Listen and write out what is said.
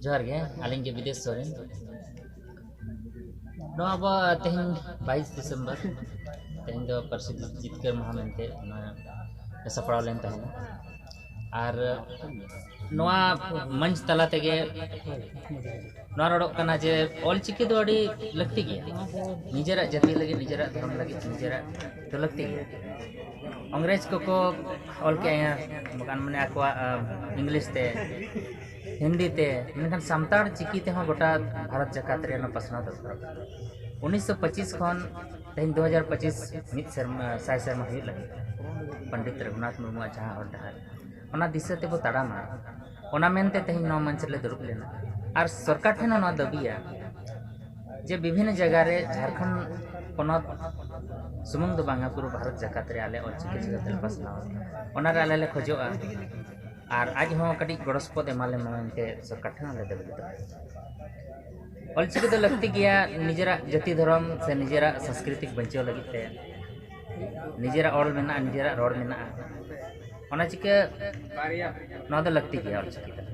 जोहार गे आलिंग के विदेश सोरेन नो अब तेहन 22 दिसंबर तेहन दो प्रसिद्ध जितकर महा मेनते सपड़ाव लेन तहना और नोआ मंच तला तेगे नोआ रड़क कना जे ऑलचिकी दो अड़ी लगती गया निजरा जाति लगे निजरा धर्म लगे निजरा तो लगती गया अंग्रेज को ऑल के आया मकान मने आकवा इंग्लिश ते हिंदी ते मेनखान सामताड़ चिकी ते हो गोटा भारत जकात रे पसना दरकार 1925 खन तेहन 2025 मित साय शर्मा हुई लगे पंडित रघुनाथ मुर्मू जहाँ हर डहार ओना दिशा ते बो ताड़ामा ओना मेनते तेहन नौ मंच ले दुरुब लेना और सरकार ठेन ओना दबिया जे विभिन्न जगह रे झारखंड पनत सुमुंग दो बांगा पूरा भारत जकात रे आले ऑलचिकी जगत ले पसना ओना रे आले ले खोजोआ और आज हम कटी गड़स्पद एमाले मेनते सरकार ठेन ले दबी ऑलचिकी तो लगती गया निजरा जाति धर्म से निजरा सांस्कृतिक बंचाव लगी ते निजरा ऑल मेना निजरा रोड मेना ओना चिके नोदा लगती गया ऑलचिकी